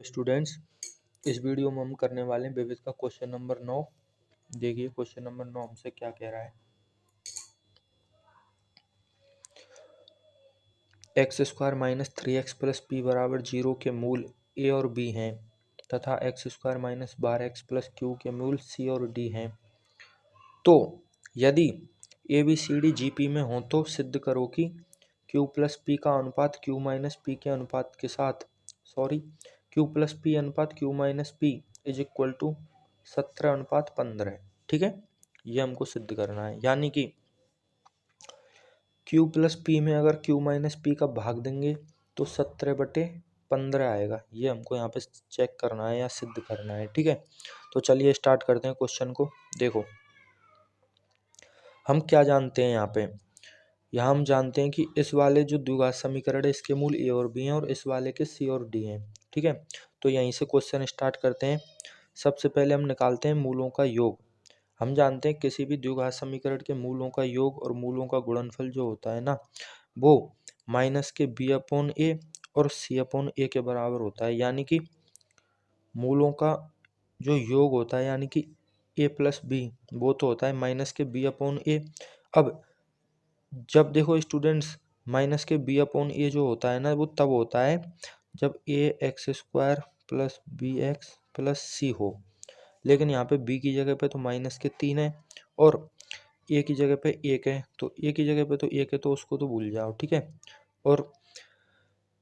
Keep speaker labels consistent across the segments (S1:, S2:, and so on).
S1: Students, इस video में हम करने वाले हैं विविध का क्वेश्चन नंबर 9। देखिए क्वेश्चन नंबर 9 हमसे क्या कह रहा है। X square minus 3x plus P बराबर 0 के मूल ए और बी हैं तथा x square minus 12x plus Q के मूल सी और डी हैं। तो यदि A B C D G P में हो तो सिद्ध करो कि क्यू प्लस पी का अनुपात क्यू माइनस पी के अनुपात के साथ क्यू प्लस पी अनुपात Q minus P is equal to 17:15। ठीक है, ये हमको सिद्ध करना है। यानी कि क्यू प्लस पी में अगर क्यू माइनस पी का भाग देंगे तो 17/15 आएगा। ये हमको यहाँ पे चेक करना है या सिद्ध करना है। ठीक है, तो चलिए स्टार्ट करते हैं क्वेश्चन को। देखो हम क्या जानते हैं यहाँ हम जानते हैं कि इस वाले जो द्विघात समीकरण है इसके मूल ए और बी हैं और इस वाले के सी और डी हैं। ठीक है, तो यहीं से क्वेश्चन स्टार्ट करते हैं। सबसे पहले हम निकालते हैं मूलों का योग। हम जानते हैं किसी भी द्विघात समीकरण के मूलों का योग और मूलों का गुणनफल जो होता है ना, वो माइनस के बी अपॉन ए और सी अपॉन ए के बराबर होता है। यानी कि मूलों का जो योग होता है यानी कि ए प्लस बी वो तो होता है माइनस के बी अपॉन ए। अब जब देखो स्टूडेंट्स, माइनस के बी अपॉन ए जो होता है ना वो तब होता है जब a x square plus b x plus c हो। लेकिन यहाँ पे b की जगह पे तो माइनस के 3 है और a की जगह पे 1 है, तो a की जगह पे तो 1 है तो उसको तो भूल जाओ। ठीक है, और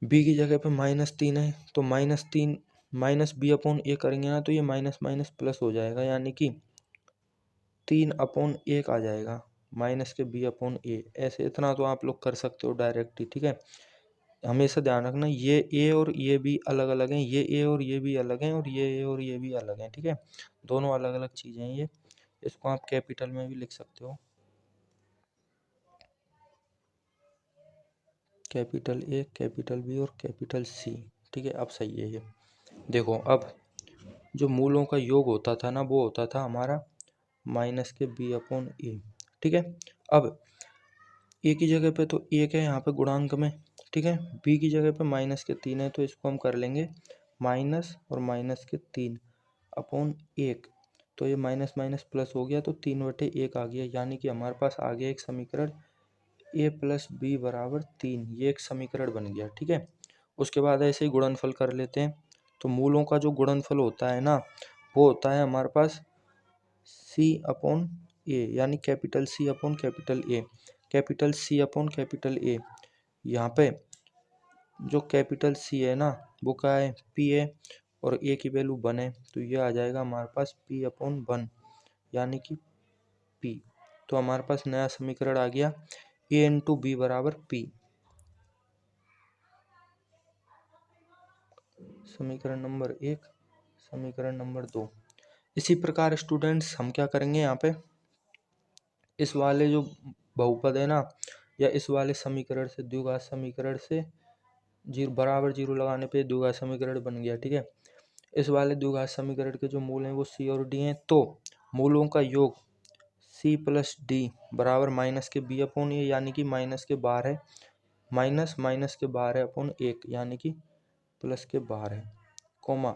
S1: b की जगह पे -3 है तो -3 माइनस बी अपॉन ए करेंगे ना तो ये माइनस माइनस प्लस हो जाएगा। यानी कि 3/1 आ जाएगा माइनस के बी अपॉन ए। ऐसे इतना तो आप लोग कर सकते हो डायरेक्ट ही। ठीक है, हमेशा ध्यान रखना ये ए और ये भी अलग अलग हैं, ये ए और ये भी अलग हैं और ये ए और ये भी अलग हैं। ठीक है, दोनों अलग अलग चीज़ें हैं ये। इसको आप कैपिटल में भी लिख सकते हो, कैपिटल ए कैपिटल बी और कैपिटल सी। ठीक है, अब सही है ये। देखो अब जो मूलों का योग होता था ना वो होता था हमारा माइनस के बी अपॉन ए। ठीक है, अब ए की जगह पे तो 1 है यहाँ पे गुणांक में। ठीक है, बी की जगह पे माइनस के 3 है तो इसको हम कर लेंगे माइनस और माइनस के 3/1। तो ये माइनस माइनस प्लस हो गया तो 3/1 आ गया। यानी कि हमारे पास आ गया एक समीकरण ए प्लस बी बराबर 3। ये एक समीकरण बन गया। ठीक है, उसके बाद ऐसे ही गुणनफल कर लेते हैं। तो मूलों का जो गुणनफल होता है ना वो होता है हमारे पास सी अपॉन ए, यानी capital C upon capital A. Capital C upon capital A, यहाँ पे जो कैपिटल सी है ना वो क्या है, पी है और ए की वैल्यू 1 है तो ये आ जाएगा हमारे पास पी अपॉन 1 यानी कि पी। तो हमारे पास नया समीकरण आ गया ए इंटू बी बराबर पी। समीकरण नंबर 1, समीकरण नंबर 2। इसी प्रकार स्टूडेंट्स हम क्या करेंगे यहाँ पे, इस वाले जो बहुपद है ना या इस वाले समीकरण से द्विघात समीकरण से बराबर 0 लगाने पे द्विघात समीकरण बन गया। ठीक है, इस वाले द्विघात समीकरण के जो मूल हैं वो सी और डी हैं। तो मूलों का योग सी प्लस डी बराबर माइनस के बी अपॉन ए यानी कि माइनस के 12 माइनस माइनस के 12/1 यानी कि प्लस के 12 कोमा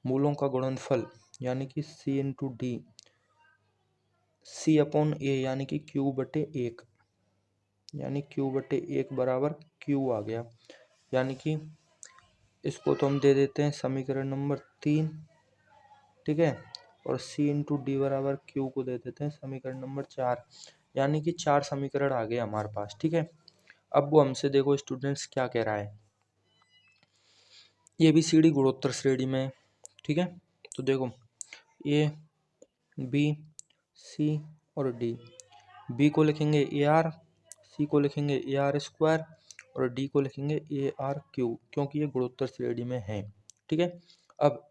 S1: मूलों का गुणनफल यानी कि सी into D C upon A यानी कि Q/1 यानी Q/1 बराबर Q आ गया। यानी कि इसको तो हम दे देते हैं समीकरण नंबर 3। ठीक है, और सी इंटू डी बराबर क्यू को दे देते हैं समीकरण नंबर 4। यानी कि 4 समीकरण आ गए हमारे पास। ठीक है, अब वो हमसे देखो स्टूडेंट्स क्या कह रहा है, ए बी सी डी गुणोत्तर श्रेणी में। ठीक है, तो देखो ए बी सी और डी, बी को लिखेंगे ए आर, सी को लिखेंगे ए आर स्क्वायर और डी को लिखेंगे ए आर क्यू क्योंकि ये गुणोत्तर श्रेणी में है। ठीक है, अब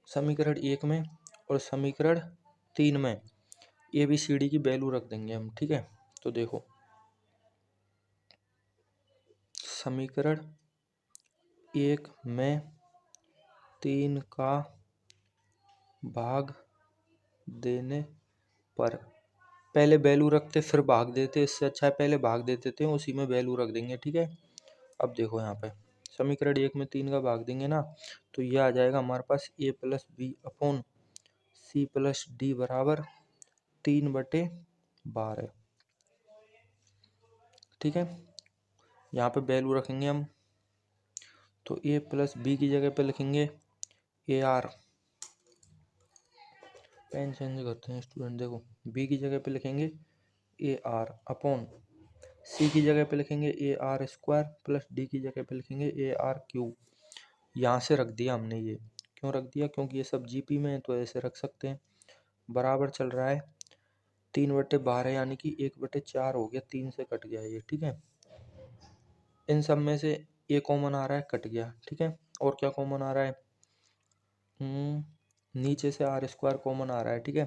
S1: समीकरण 1 में और समीकरण 3 में ए बी सी डी की वैल्यू रख देंगे हम। ठीक है, तो देखो समीकरण 1 में 3 का भाग देने पर, पहले वैल्यू रखते फिर भाग देते, इससे अच्छा है पहले भाग देते थे उसी में वैल्यू रख देंगे। ठीक है, अब देखो यहाँ पे समीकरण 1 में 3 का भाग देंगे ना तो ये आ जाएगा हमारे पास a plus B upon C plus D बराबर 3/12। ठीक है, यहाँ पे वैल्यू रखेंगे हम, तो a प्लस बी की जगह पे लिखेंगे ए आर, पेन चेंज करते हैं स्टूडेंट, देखो b की जगह पे लिखेंगे ए आर अपॉन सी की जगह पे लिखेंगे A R square plus D की जगह पे लिखेंगे ए आर क्यूब। यहाँ से रख दिया हमने, ये क्यों रख दिया, क्योंकि ये सब जीपी में है तो ऐसे रख सकते हैं। बराबर चल रहा है 3/12 यानी कि 1/4 हो गया, 3 से कट गया ये। ठीक है, इन सब में से ए कॉमन आ रहा है, कट गया। ठीक है, और क्या कॉमन आ रहा है, नीचे से आर स्क्वायर कॉमन आ रहा है। ठीक है,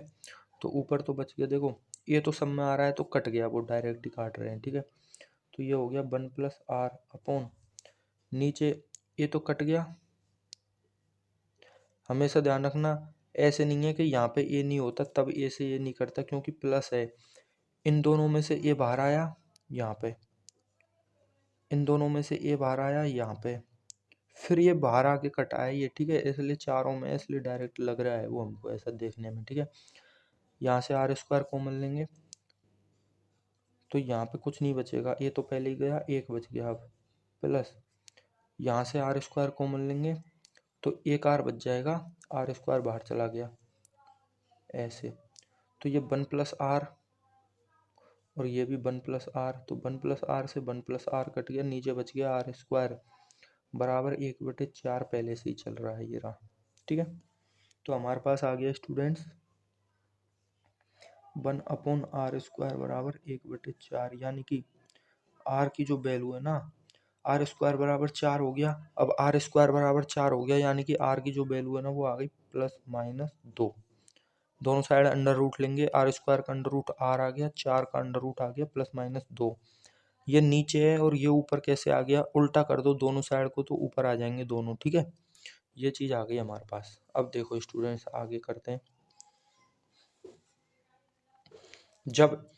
S1: तो ऊपर तो बच गया, देखो ये तो सब में आ रहा है तो कट गया, वो डायरेक्ट ही काट रहे हैं। ठीक है, तो ये हो गया 1 प्लस आर अपॉन नीचे ये तो कट गया। हमेशा ध्यान रखना ऐसे नहीं है कि यहाँ पे ए नहीं होता तब ए से ये नहीं करता, क्योंकि प्लस है, इन दोनों में से ए बाहर आया यहाँ पे, इन दोनों में से ए बाहर आया यहाँ पे, फिर ये बाहर आके कटा है ये। ठीक है, इसलिए चारों में, इसलिए डायरेक्ट लग रहा है वो हमको ऐसा देखने में। ठीक है, यहाँ से आर स्क्वायर कॉमन लेंगे तो यहाँ पे कुछ नहीं बचेगा, ये तो पहले ही गया, एक बच गया। अब प्लस यहाँ से आर स्क्वायर कॉमन लेंगे तो एक आर बच जाएगा, आर स्क्वायर बाहर चला गया ऐसे, तो ये 1 प्लस आर और ये भी 1 प्लस आर, तो 1 प्लस आर से 1 प्लस आर कट गया, नीचे बच गया आर स्क्वायर बराबर 1/4 पहले से ही चल रहा है, ये रहा। ठीक है, तो हमारे पास आ गया स्टूडेंट्स 1/r स्क्वायर बराबर 1/4, यानी कि आर की जो वैल्यू है ना, आर स्क्वायर बराबर 4 हो गया। अब आर स्क्वायर बराबर 4 हो गया यानी कि आर की जो वैल्यू है ना वो आ गई +-2। दोनों साइड अंडर रूट लेंगे, आर स्क्वायर का अंडर रूट आर आ गया, 4 का अंडर रूट आ गया +-2। ये नीचे है और ये ऊपर कैसे आ गया, उल्टा कर दो दोनों साइड को तो ऊपर आ जाएंगे दोनों। ठीक है, ये चीज़ आ गई हमारे पास। अब देखो स्टूडेंट्स आगे करते हैं, जब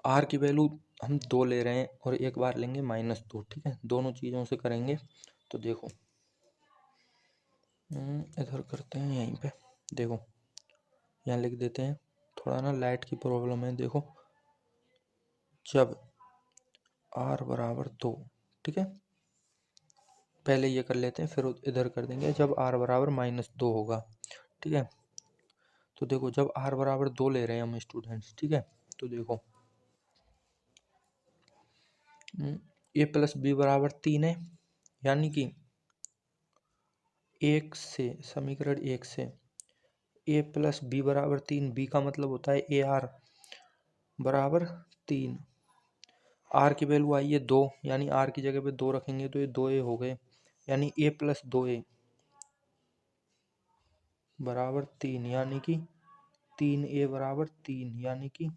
S1: आर की वैल्यू हम 2 ले रहे हैं और एक बार लेंगे -2। ठीक है, दोनों चीज़ों से करेंगे तो देखो इधर करते हैं, यहीं पे देखो यहाँ लिख देते हैं, थोड़ा ना लाइट की प्रॉब्लम है। देखो जब आर बराबर 2, ठीक है, पहले ये कर लेते हैं फिर इधर कर देंगे, जब आर बराबर -2 होगा। ठीक है, तो देखो जब आर बराबर 2 ले रहे हैं हम स्टूडेंट्स, ठीक है, तो देखो ए प्लस बी बराबर 3 है, यानी कि 1 से, समीकरण 1 से ए प्लस बी बराबर 3, बी का मतलब होता है ए आर बराबर 3। आर की वैल्यू आई है 2, यानी आर की जगह पे 2 रखेंगे तो ये 2a हो गए, यानी a प्लस 2a बराबर 3, यानी कि 3a बराबर 3, यानी कि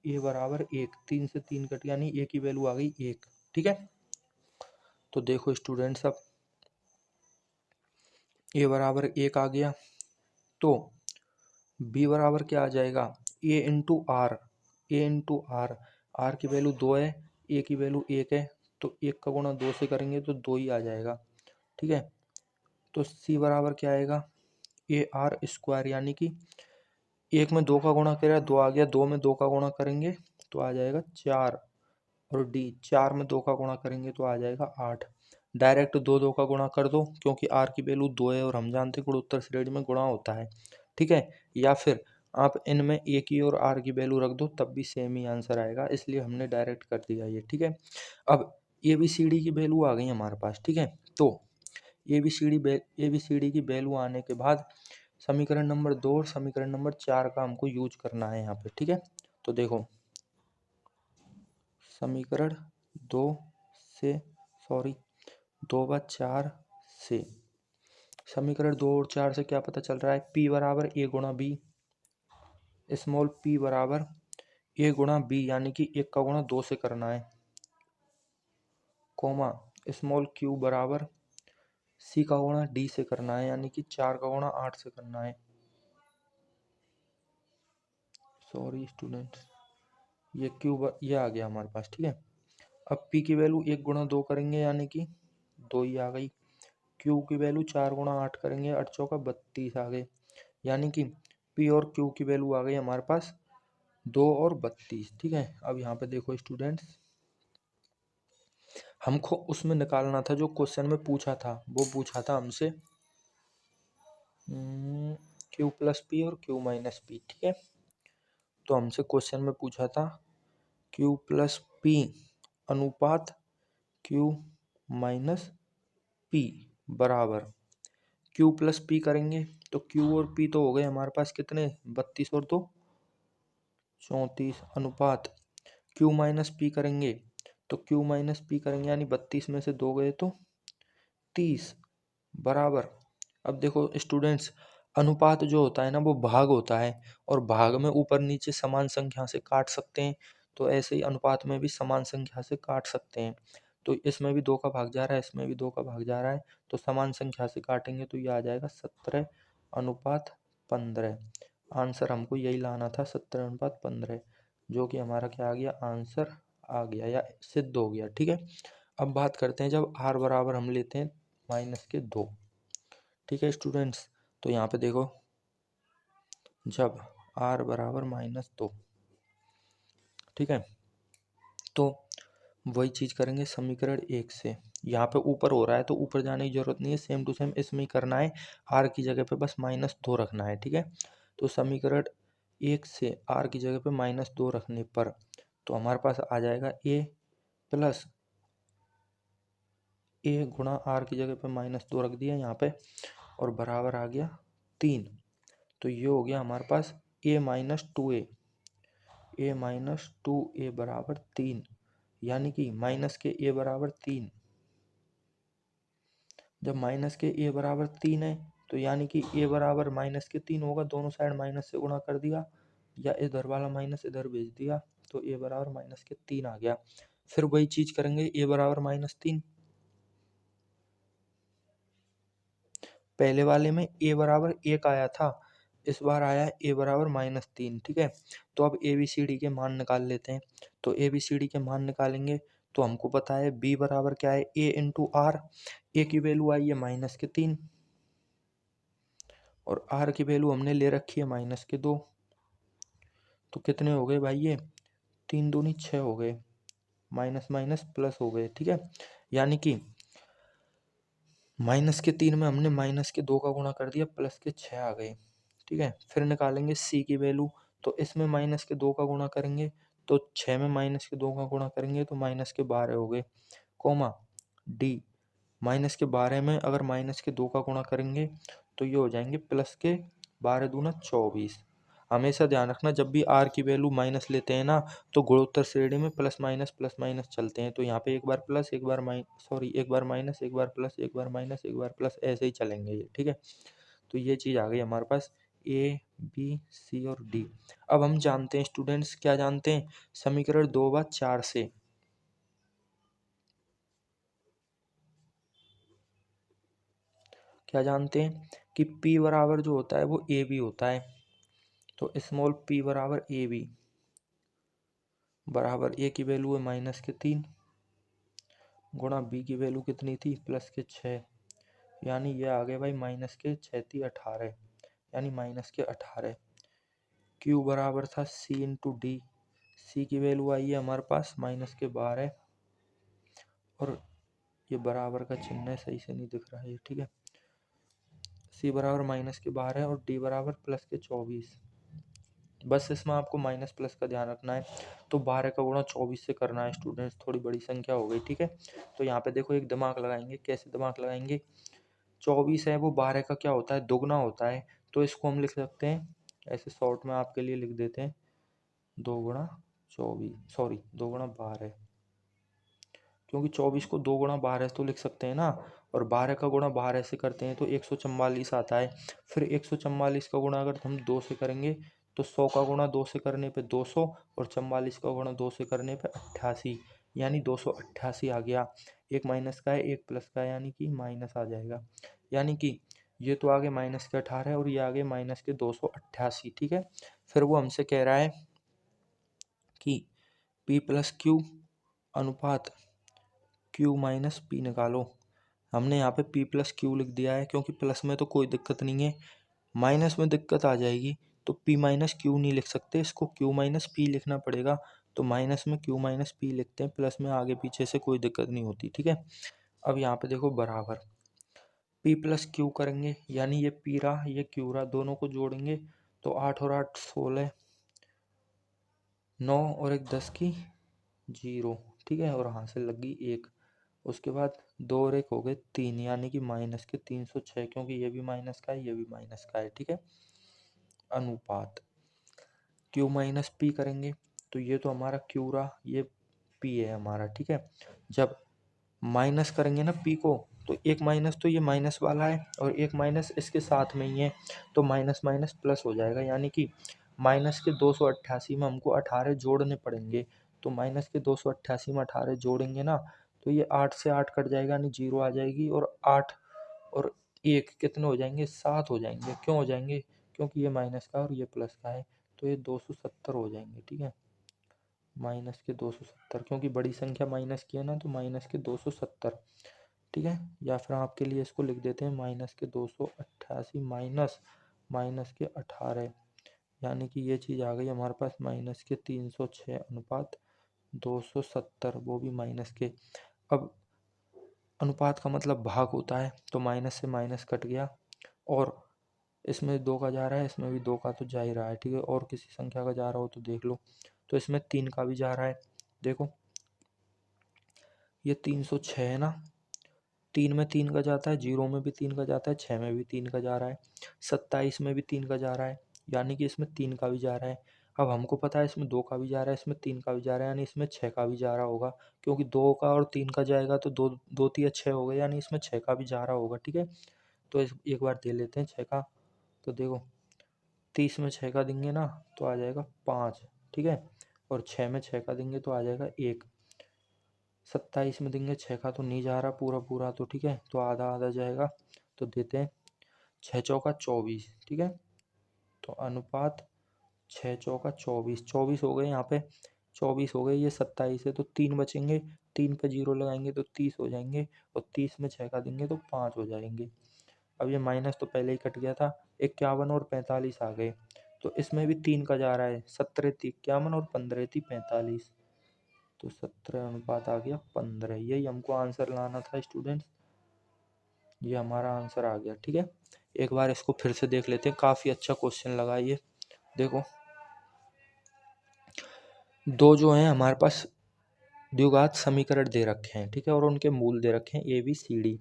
S1: a बराबर 1। 3 से 3 कट, यानी a की वैल्यू आ गई 1। ठीक है, तो देखो स्टूडेंट्स अब a बराबर 1 आ गया तो b बराबर क्या आ जाएगा, a इंटू आर, आर की वैल्यू 2 है, a की वैल्यू 1 है, तो 1 का गुणा 2 से करेंगे तो 2 ही आ जाएगा। ठीक है, तो c बराबर क्या आएगा, ए आर स्क्वायर, यानी कि 1 में 2 का गुणा करेगा 2 आ गया, 2 में 2 का गुणा करेंगे तो आ जाएगा 4, और डी 4 में 2 का गुणा करेंगे तो आ जाएगा 8। डायरेक्ट 2 का गुणा कर दो क्योंकि आर की वैल्यू 2 है और हम जानते हैं गुणोत्तर श्रेणी में गुणा होता है। ठीक है, या फिर आप इनमें ए की और आर की वैल्यू रख दो तब भी सेम ही आंसर आएगा, इसलिए हमने डायरेक्ट कर दिया ये। ठीक है, अब ए बी सी डी की वैल्यू आ गई हमारे पास। ठीक है, तो ए बी सी डी की वैल्यू आने के बाद समीकरण नंबर 2 और समीकरण नंबर 4 का हमको यूज करना है यहाँ पे। ठीक है, तो देखो समीकरण 2 से 2/4 से समीकरण 2 और 4 से क्या पता चल रहा है, P बराबर A गुणा B, स्मॉल p बराबर A गुणा B, यानी कि 1 का गुणा 2 से करना है, कोमा स्मॉल q बराबर C का गुणा D से करना है, यानी कि 4 का गुणा 8 से करना है। सॉरी स्टूडेंट्स, ये ये आ गया हमारे पास। ठीक है, अब p की वैल्यू 1 गुणा 2 करेंगे यानी कि 2 ही आ गई, क्यू की वैल्यू 4 गुणा 8 करेंगे, 8 चौका 32 आ गए, यानी कि पी और क्यू की वैल्यू आ गई हमारे पास 2 और 32। ठीक है, अब यहाँ पे देखो स्टूडेंट्स, हमको उसमें निकालना था जो क्वेश्चन में पूछा था, वो पूछा था हमसे क्यू प्लस पी और क्यू माइनस पी। ठीक है, तो हमसे क्वेश्चन में पूछा था क्यू प्लस पी अनुपात क्यू माइनस पी बराबर, क्यू प्लस पी करेंगे तो क्यू और पी तो हो गए हमारे पास कितने, 32 और 2 34, अनुपात क्यू माइनस पी करेंगे तो क्यू माइनस पी करेंगे यानी 32 में से 2 गए तो 30 बराबर। अब देखो स्टूडेंट्स, अनुपात जो होता है ना वो भाग होता है, और भाग में ऊपर नीचे समान संख्या से काट सकते हैं, तो ऐसे ही अनुपात में भी समान संख्या से काट सकते हैं। तो इसमें भी 2 का भाग जा रहा है, इसमें भी 2 का भाग जा रहा है, तो समान संख्या से काटेंगे तो ये आ जाएगा 17 अनुपात 15। आंसर हमको यही लाना था, 17 अनुपात 15, जो कि हमारा क्या आ गया, आंसर आ गया या सिद्ध हो गया। ठीक है, अब बात करते हैं जब आर बराबर हम लेते हैं -2। ठीक है स्टूडेंट्स, तो यहाँ पे देखो जब आर बराबर -2, ठीक है, तो वही चीज़ करेंगे समीकरण 1 से। यहाँ पे ऊपर हो रहा है तो ऊपर जाने की जरूरत नहीं है, सेम टू सेम इसमें ही करना है, आर की जगह पे बस -2 रखना है। ठीक है, तो समीकरण 1 से आर की जगह पे -2 रखने पर तो हमारे पास आ जाएगा ए प्लस ए गुणा आर की जगह पे -2 रख दिया यहाँ पे, और बराबर आ गया 3। तो ये हो गया हमारे पास ए माइनस टू ए बराबर 3, यानी कि माइनस के ए बराबर 3। जब माइनस के ए बराबर 3 है तो यानी कि ए बराबर -3 होगा, दोनों साइड माइनस से गुणा कर दिया या इधर वाला माइनस इधर भेज दिया तो ए बराबर -3 आ गया। फिर वही चीज करेंगे, ए बराबर -3, पहले वाले में ए बराबर 1 आया था, इस बार आया है ए बराबर -3। ठीक है, तो अब ए बी सी डी के मान निकाल लेते हैं। तो ए बी सी डी के मान निकालेंगे तो हमको पता है बी बराबर क्या है, ए इंटू आर। ए की वैल्यू आई है -3 और आर की वैल्यू हमने ले रखी है -2। तो कितने हो गए भाई, ये 3 दूनी 6 हो गए, माइनस माइनस प्लस हो गए। ठीक है, यानी कि -3 में हमने -2 का गुणा कर दिया, +6 आ गए। ठीक है, फिर निकालेंगे सी की वैल्यू, तो इसमें -2 का गुणा करेंगे तो 6 में -2 का गुणा करेंगे तो -12 हो गए, कोमा डी -12 में अगर -2 का गुणा करेंगे तो ये हो जाएंगे +12 दूना 24। हमेशा ध्यान रखना जब भी आर की वैल्यू माइनस लेते हैं ना तो गुणोत्तर श्रेणी में प्लस माइनस चलते हैं, तो यहाँ पे एक बार प्लस एक बार एक बार माइनस एक बार प्लस एक बार माइनस एक बार प्लस, ऐसे ही चलेंगे ये। ठीक है, तो ये चीज़ आ गई हमारे पास ए बी सी और डी। अब हम जानते हैं स्टूडेंट्स, क्या जानते हैं, समीकरण 2/4 से क्या जानते हैं कि P बराबर जो होता है वो ए बी होता है। तो स्मॉल p बराबर ए बी बराबर ए की वैल्यू है -3 गुणा बी की वैल्यू कितनी थी, +6, यानी ये आ गए भाई -6×6=18, यानी -18। क्यू बराबर था सी इंटू डी, सी की वैल्यू आई है हमारे पास -12 और ये बराबर का चिन्ह है, सही से नहीं दिख रहा है ये। ठीक है, सी बराबर -12 और डी बराबर +24। बस इसमें आपको माइनस प्लस का ध्यान रखना है, तो 12 का गुणा 24 से करना है स्टूडेंट्स, थोड़ी बड़ी संख्या हो गई। ठीक है, तो यहाँ पे देखो एक दिमाग लगाएंगे, कैसे दिमाग लगाएंगे, 24 है वो 12 का क्या होता है, दुगना होता है, तो इसको हम लिख सकते हैं ऐसे, शॉर्ट में आपके लिए लिख देते हैं 2 गुणा 24, सॉरी 2 गुणा 12, क्योंकि 24 को 2 गुणा 12 तो लिख सकते हैं ना, और 12 का गुणा 12 से करते हैं तो 144 आता है। फिर 144 का गुणा अगर हम 2 से करेंगे तो 100 का गुणा 2 से करने पे 200 और 44 का गुणा 2 से करने पे 88, यानी 288 आ गया। एक माइनस का है एक प्लस का है, यानी कि माइनस आ जाएगा, यानी कि ये तो आगे -18 और ये आगे -288। ठीक है, फिर वो हमसे कह रहा है कि P + Q अनुपात Q - P निकालो, हमने यहाँ पे p प्लस क्यू लिख दिया है, क्योंकि प्लस में तो कोई दिक्कत नहीं है, माइनस में दिक्कत आ जाएगी। तो p माइनस क्यू नहीं लिख सकते, इसको q माइनस पी लिखना पड़ेगा। तो माइनस में q माइनस पी लिखते हैं, प्लस में आगे पीछे से कोई दिक्कत नहीं होती, ठीक है। अब यहाँ पे देखो बराबर p प्लस क्यू करेंगे, यानी ये p रहा ये q रहा, दोनों को जोड़ेंगे तो 8 और 8 16, 9 और 1 10 की 0, ठीक है। और यहाँ से लगी 1, उसके बाद 2 और 1 हो गए 3, यानी कि माइनस के 306, क्योंकि ये भी माइनस का है ये भी माइनस का है, ठीक है। अनुपात q माइनस पी करेंगे तो ये तो हमारा q रहा, ये p है हमारा, ठीक है। जब माइनस करेंगे ना p को, तो एक माइनस तो ये माइनस वाला है और एक माइनस इसके साथ में ही है, तो माइनस माइनस प्लस हो जाएगा, यानी कि माइनस के 288 में हमको 18 जोड़ने पड़ेंगे। तो माइनस के 288 में 18 जोड़ेंगे ना, तो ये 8 से 8 कट जाएगा, यानी 0 आ जाएगी, और 8 और 1 कितने हो जाएंगे, 7 हो जाएंगे। क्यों हो जाएंगे, क्योंकि ये माइनस का और ये प्लस का है, तो ये 270 हो जाएंगे, ठीक है। माइनस के 270, क्योंकि बड़ी संख्या माइनस की है ना, तो माइनस के 270, ठीक है। या फिर आपके लिए इसको लिख देते हैं माइनस के 288 माइनस माइनस के 18, यानी कि ये चीज़ आ गई हमारे पास माइनस के 306 अनुपात 270, वो भी माइनस के। अब अनुपात का मतलब भाग होता है, तो माइनस से माइनस कट गया, और इसमें 2 का जा रहा है, इसमें भी 2 का तो जा ही रहा है, ठीक है। और किसी संख्या का जा रहा हो तो देख लो, तो इसमें 3 का भी जा रहा है। देखो ये 306 है ना, 3 में 3 का जाता है, 0 में भी 3 का जाता है, 6 में भी 3 का जा रहा है, 27 में भी 3 का जा रहा है, यानी कि इसमें 3 का भी जा रहा है। अब हमको पता है इसमें 2 का भी जा रहा है, इसमें 3 का भी जा रहा है, यानी इसमें 6 का भी जा रहा होगा, क्योंकि 2 का और 3 का जाएगा तो 2 2 3 6 हो गए, यानी इसमें 6 का भी जा रहा होगा, ठीक है। तो एक बार दे लेते हैं 6 का, तो देखो 30 में 6 का देंगे ना तो आ जाएगा 5, ठीक है। और 6 में 6 का देंगे तो आ जाएगा 1। 27 में देंगे 6 का तो नहीं जा रहा पूरा पूरा, तो ठीक है, तो आधा आधा जाएगा, तो देते हैं 6 चौका 24, ठीक है। तो अनुपात 6 चौका 24, 24 हो गए यहाँ पे, 24 हो गए, ये 27 है तो 3 बचेंगे, 3 पे 0 लगाएंगे तो 30 हो जाएंगे, और 30 में 6 का देंगे तो 5 हो जाएंगे। अब ये माइनस तो पहले ही कट गया था, 51 और 45 आ गए, तो इसमें भी 3 का जा रहा है, 17 थी 51 और 15 थी 45, तो 17 अनुपात आ गया 15। यही हमको आंसर लाना था स्टूडेंट्स, ये हमारा आंसर आ गया, ठीक है। एक बार इसको फिर से देख लेते हैं, काफ़ी अच्छा क्वेश्चन लगा ये। देखो दो जो हैं हमारे पास द्विघात समीकरण दे रखे हैं, ठीक है, और उनके मूल दे रखे हैं ABCD।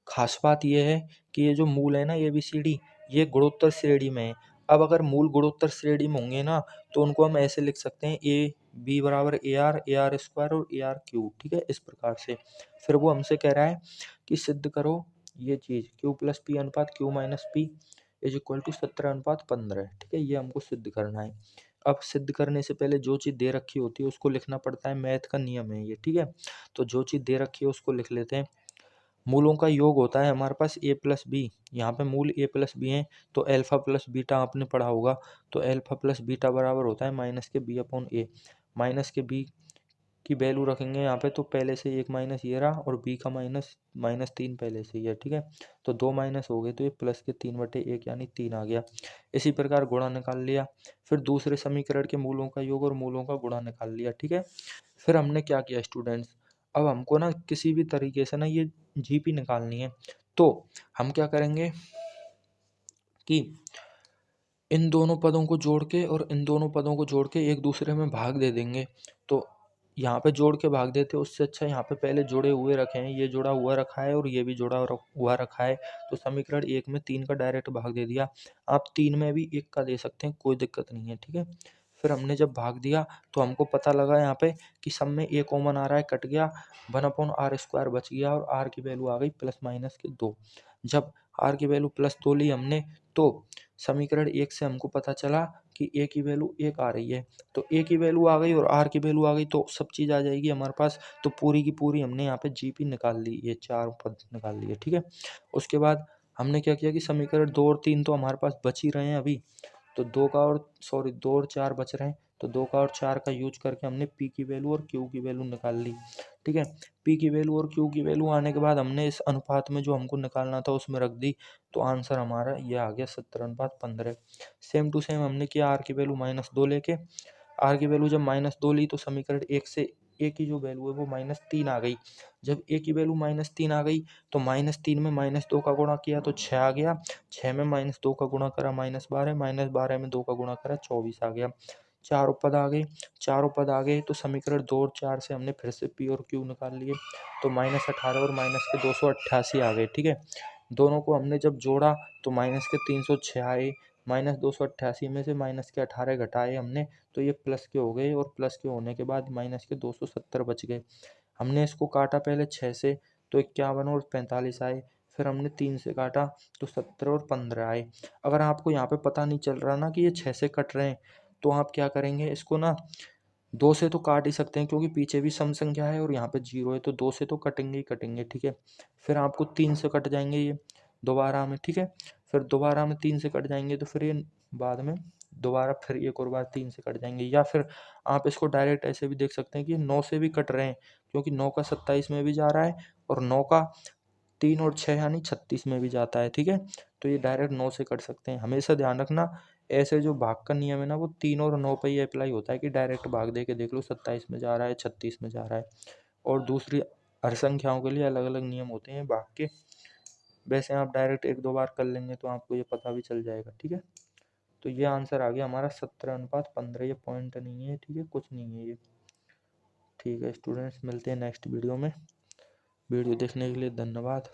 S1: खास बात यह है कि ये जो मूल है ना ABCD, ये गुणोत्तर श्रेणी में है। अब अगर मूल गुणोत्तर श्रेणी में होंगे ना, तो उनको हम ऐसे लिख सकते हैं AB बराबर AR स्क्वायर और AR क्यूब, ठीक है, इस प्रकार से। फिर वो हमसे कह रहा है कि सिद्ध करो ये चीज़, Q प्लस पी अनुपात Q minus P is equal to 17 अनुपात 15, ठीक है, ये हमको सिद्ध करना है। अब सिद्ध करने से पहले जो चीज़ दे रखी होती है उसको लिखना पड़ता है, मैथ का नियम है ये, ठीक है। तो जो चीज़ दे रखी है उसको लिख लेते हैं। मूलों का योग होता है हमारे पास a प्लस बी, यहाँ पे मूल a प्लस बी हैं, तो अल्फा प्लस बीटा आपने पढ़ा होगा, तो अल्फा प्लस बीटा बराबर होता है माइनस के b अपॉन a। माइनस के b की वैल्यू रखेंगे यहाँ पे, तो पहले से एक माइनस ये रहा, और b का -3 पहले से ही है, ठीक है। तो 2 माइनस हो गए, तो ये प्लस के 3/1 यानी 3 आ गया। इसी प्रकार गुणा निकाल लिया, फिर दूसरे समीकरण के मूलों का योग और मूलों का गुणा निकाल लिया, ठीक है। फिर हमने क्या किया स्टूडेंट्स, अब हमको ना किसी भी तरीके से ना ये जीपी निकालनी है, तो हम क्या करेंगे कि इन दोनों पदों को जोड़ के और इन दोनों पदों को जोड़ के एक दूसरे में भाग दे देंगे। तो यहाँ पे जोड़ के भाग देते, उससे अच्छा यहाँ पे पहले जुड़े हुए रखे हैं, ये जुड़ा हुआ रखा है और ये भी जुड़ा हुआ रखा है, तो समीकरण 1 में 3 का डायरेक्ट भाग दे दिया। आप 3 में भी 1 का दे सकते हैं, कोई दिक्कत नहीं है, ठीक है। फिर हमने जब भाग दिया तो हमको पता लगा यहाँ पे कि सब में a कॉमन आ रहा है, कट गया, 1/r स्क्वायर बच गया, और r की वैल्यू आ गई प्लस माइनस के 2। जब r की वैल्यू +2 ली हमने, तो समीकरण 1 से हमको पता चला कि a की वैल्यू 1 आ रही है, तो a की वैल्यू आ गई और r की वैल्यू आ गई, तो सब चीज़ आ जाएगी हमारे पास। तो पूरी की पूरी हमने यहाँ पे जीपी निकाल ली, ये 4 पद निकाल लिए, ठीक है। उसके बाद हमने क्या किया कि समीकरण 2 और 3 तो हमारे पास बच ही रहे हैं अभी, तो 2 और 4 बच रहे हैं, तो 2 का और 4 का यूज करके हमने पी की वैल्यू और क्यू की वैल्यू निकाल ली। ठीक है, पी की वैल्यू और क्यू की वैल्यू आने के बाद हमने इस अनुपात में जो हमको निकालना था उसमें रख दी, तो आंसर हमारा ये आ गया 70:15। सेम टू सेम हमने किया आर की वैल्यू -2 लेके। आर की वैल्यू जब -2 ली तो समीकरण 1 से ए की जो वैल्यू है वो -3 आ गई। जब ए की वैल्यू -3 आ गई तो -3 में -2 का गुणा किया तो 6 आ गया। 6 में -2 का गुणा करा -12, -12 में 2 का गुणा करा 24 आ गया। चारों पद आ गए, चारों पद आ गए तो समीकरण 2 और 4 से हमने फिर से पी और क्यू निकाल लिए, तो -18 और माइनस के 288 आ गए। ठीक है, दोनों को हमने जब जोड़ा तो माइनस के 306 आए, -288 में से माइनस के 18 घटाए हमने, तो ये प्लस के हो गए और प्लस के होने के बाद माइनस के 270 बच गए। हमने इसको काटा पहले 6 से तो 51 और 45 आए, फिर हमने 3 से काटा तो 70 और 15 आए। अगर आपको यहाँ पे पता नहीं चल रहा ना कि ये 6 से कट रहे हैं, तो आप क्या करेंगे, इसको ना 2 से तो काट ही सकते हैं क्योंकि पीछे भी सम संख्या है और यहाँ पे 0 है, तो 2 से तो कटेंगे ही कटेंगे। ठीक है, फिर आपको 3 से कट जाएंगे ये दोबारा में। ठीक है, फिर दोबारा में 3 से कट जाएंगे तो फिर ये बाद में दोबारा फिर एक और बार 3 से कट जाएंगे, या फिर आप इसको डायरेक्ट ऐसे भी देख सकते हैं कि 9 से भी कट रहे हैं, क्योंकि 9 का 27 में भी जा रहा है और 9 का 3 और 6 यानी 36 में भी जाता है। ठीक है, तो ये डायरेक्ट 9 से कट सकते हैं। हमेशा ध्यान रखना, ऐसे जो भाग का नियम है ना वो 3 और 9 पे ही अप्लाई होता है कि डायरेक्ट भाग दे के देख लो 27 में जा रहा है, 36 में जा रहा है। और दूसरी हर संख्याओं के लिए अलग अलग नियम होते हैं भाग के। वैसे आप डायरेक्ट 1-2 बार कर लेंगे तो आपको ये पता भी चल जाएगा। ठीक है, तो ये आंसर आ गया हमारा 70:15। ये पॉइंट नहीं है, ठीक है, कुछ नहीं है ये। ठीक है स्टूडेंट्स, मिलते हैं नेक्स्ट वीडियो में। वीडियो देखने के लिए धन्यवाद।